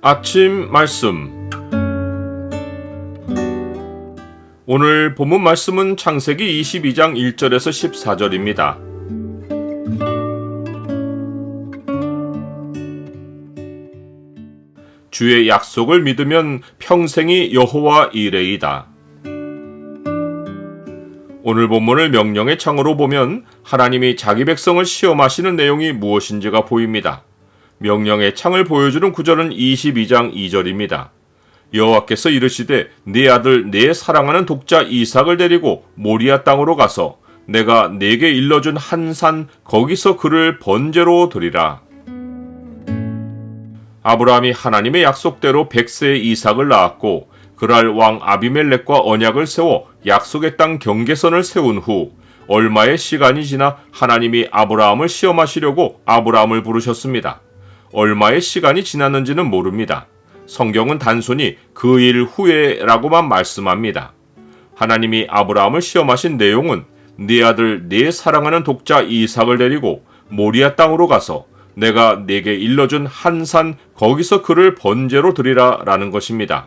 아침 말씀. 오늘 본문 말씀은 창세기 22장 1절에서 14절입니다. 주의 약속을 믿으면 평생이 여호와 이레이다. 오늘 본문을 명령의 창으로 보면 하나님이 자기 백성을 시험하시는 내용이 무엇인지가 보입니다. 명령의 창을 보여주는 구절은 22장 2절입니다. 여호와께서 이르시되 네 아들 네 사랑하는 독자 이삭을 데리고 모리아 땅으로 가서 내가 네게 일러준 한 산 거기서 그를 번제로 드리라. 아브라함이 하나님의 약속대로 100세의 이삭을 낳았고 그랄 왕 아비멜렉과 언약을 세워 약속의 땅 경계선을 세운 후 얼마의 시간이 지나 하나님이 아브라함을 시험하시려고 아브라함을 부르셨습니다. 얼마의 시간이 지났는지는 모릅니다. 성경은 단순히 그 일 후에라고만 말씀합니다. 하나님이 아브라함을 시험하신 내용은 네 아들 네 사랑하는 독자 이삭을 데리고 모리아 땅으로 가서 내가 네게 일러준 한 산 거기서 그를 번제로 드리라 라는 것입니다.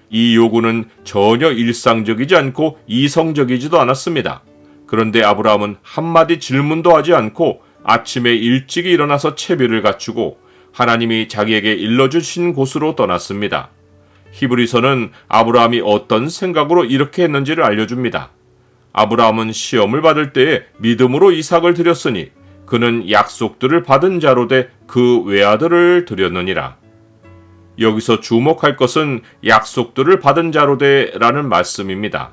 이 요구는 전혀 일상적이지 않고 이성적이지도 않았습니다. 그런데 아브라함은 한마디 질문도 하지 않고 아침에 일찍 일어나서 채비를 갖추고 하나님이 자기에게 일러주신 곳으로 떠났습니다. 히브리서는 아브라함이 어떤 생각으로 이렇게 했는지를 알려줍니다. 아브라함은 시험을 받을 때에 믿음으로 이삭을 드렸으니 그는 약속들을 받은 자로 돼 그 외아들을 드렸느니라. 여기서 주목할 것은 약속들을 받은 자로 돼라는 말씀입니다.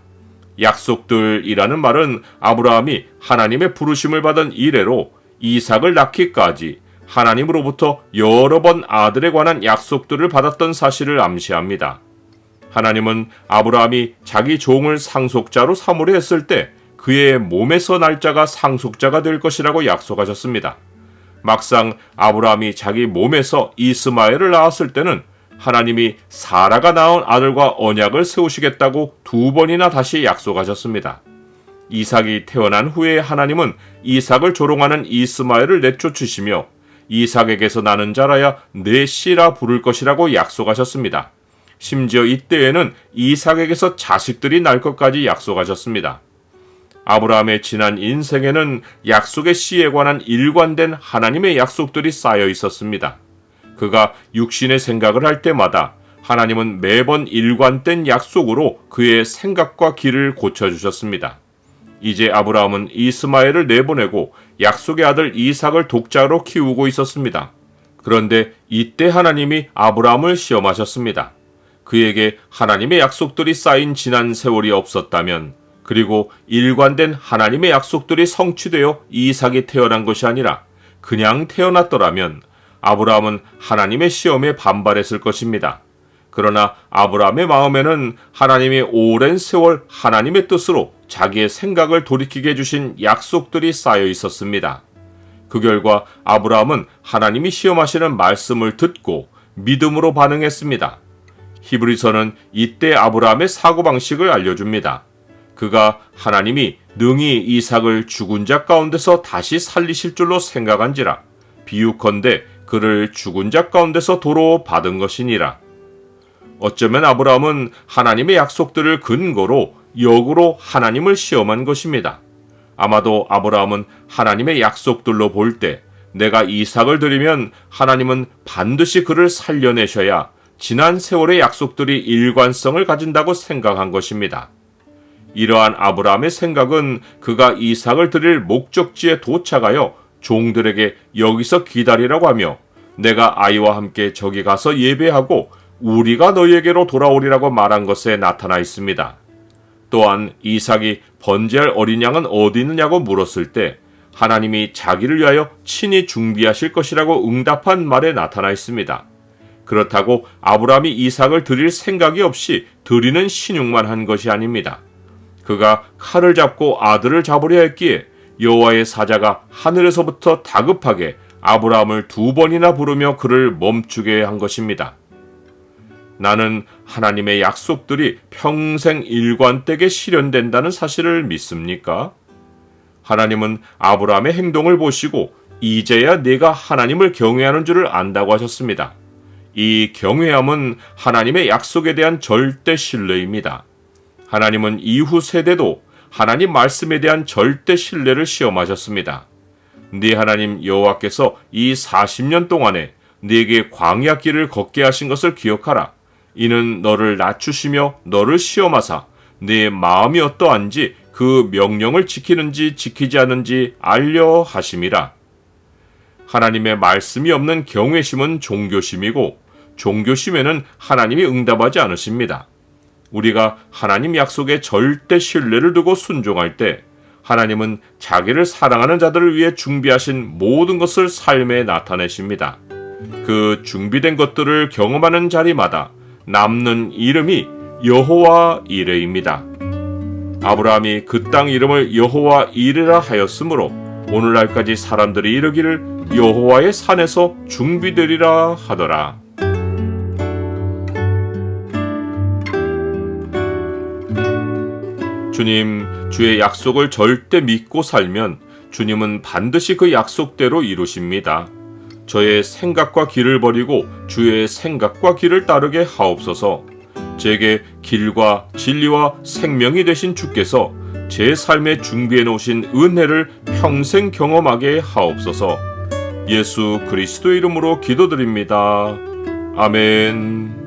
약속들이라는 말은 아브라함이 하나님의 부르심을 받은 이래로 이삭을 낳기까지 하나님으로부터 여러 번 아들에 관한 약속들을 받았던 사실을 암시합니다. 하나님은 아브라함이 자기 종을 상속자로 삼으려 했을 때 그의 몸에서 날 자가 상속자가 될 것이라고 약속하셨습니다. 막상 아브라함이 자기 몸에서 이스마엘을 낳았을 때는 하나님이 사라가 낳은 아들과 언약을 세우시겠다고 2번이나 다시 약속하셨습니다. 이삭이 태어난 후에 하나님은 이삭을 조롱하는 이스마엘을 내쫓으시며 이삭에게서 나는 자라야 내 씨라 부를 것이라고 약속하셨습니다. 심지어 이때에는 이삭에게서 자식들이 날 것까지 약속하셨습니다. 아브라함의 지난 인생에는 약속의 씨에 관한 일관된 하나님의 약속들이 쌓여 있었습니다. 그가 육신의 생각을 할 때마다 하나님은 매번 일관된 약속으로 그의 생각과 길을 고쳐주셨습니다. 이제 아브라함은 이스마엘을 내보내고 약속의 아들 이삭을 독자로 키우고 있었습니다. 그런데 이때 하나님이 아브라함을 시험하셨습니다. 그에게 하나님의 약속들이 쌓인 지난 세월이 없었다면, 그리고 일관된 하나님의 약속들이 성취되어 이삭이 태어난 것이 아니라 그냥 태어났더라면 아브라함은 하나님의 시험에 반발했을 것입니다. 그러나 아브라함의 마음에는 하나님이 오랜 세월 하나님의 뜻으로 자기의 생각을 돌이키게 해주신 약속들이 쌓여 있었습니다. 그 결과 아브라함은 하나님이 시험하시는 말씀을 듣고 믿음으로 반응했습니다. 히브리서는 이때 아브라함의 사고방식을 알려줍니다. 그가 하나님이 능히 이삭을 죽은 자 가운데서 다시 살리실 줄로 생각한지라 비유컨대 그를 죽은 자 가운데서 도로 받은 것이니라. 어쩌면 아브라함은 하나님의 약속들을 근거로 역으로 하나님을 시험한 것입니다. 아마도 아브라함은 하나님의 약속들로 볼 때 내가 이삭을 드리면 하나님은 반드시 그를 살려내셔야 지난 세월의 약속들이 일관성을 가진다고 생각한 것입니다. 이러한 아브라함의 생각은 그가 이삭을 드릴 목적지에 도착하여 종들에게 여기서 기다리라고 하며 내가 아이와 함께 저기 가서 예배하고 우리가 너희에게로 돌아오리라고 말한 것에 나타나 있습니다. 또한 이삭이 번제할 어린 양은 어디 있느냐고 물었을 때 하나님이 자기를 위하여 친히 준비하실 것이라고 응답한 말에 나타나 있습니다. 그렇다고 아브라함이 이삭을 드릴 생각이 없이 드리는 신용만 한 것이 아닙니다. 그가 칼을 잡고 아들을 잡으려 했기에 여호와의 사자가 하늘에서부터 다급하게 아브라함을 2번이나 부르며 그를 멈추게 한 것입니다. 나는 하나님의 약속들이 평생 일관되게 실현된다는 사실을 믿습니까? 하나님은 아브라함의 행동을 보시고 이제야 내가 하나님을 경외하는 줄을 안다고 하셨습니다. 이 경외함은 하나님의 약속에 대한 절대 신뢰입니다. 하나님은 이후 세대도 하나님 말씀에 대한 절대 신뢰를 시험하셨습니다. 네 하나님 여호와께서 이 40년 동안에 네게 광야 길을 걷게 하신 것을 기억하라. 이는 너를 낮추시며 너를 시험하사 네 마음이 어떠한지 그 명령을 지키는지 지키지 않는지 알려 하심이라. 하나님의 말씀이 없는 경외심은 종교심이고 종교심에는 하나님이 응답하지 않으십니다. 우리가 하나님 약속에 절대 신뢰를 두고 순종할 때 하나님은 자기를 사랑하는 자들을 위해 준비하신 모든 것을 삶에 나타내십니다. 그 준비된 것들을 경험하는 자리마다 남는 이름이 여호와 이레입니다. 아브라함이 그 땅 이름을 여호와 이레라 하였으므로 오늘날까지 사람들이 이르기를 여호와의 산에서 중비되리라 하더라. 주님, 주의 약속을 절대 믿고 살면 주님은 반드시 그 약속대로 이루십니다. 저의 생각과 길을 버리고 주의 생각과 길을 따르게 하옵소서. 제게 길과 진리와 생명이 되신 주께서 제 삶에 준비해 놓으신 은혜를 평생 경험하게 하옵소서. 예수 그리스도 이름으로 기도드립니다. 아멘.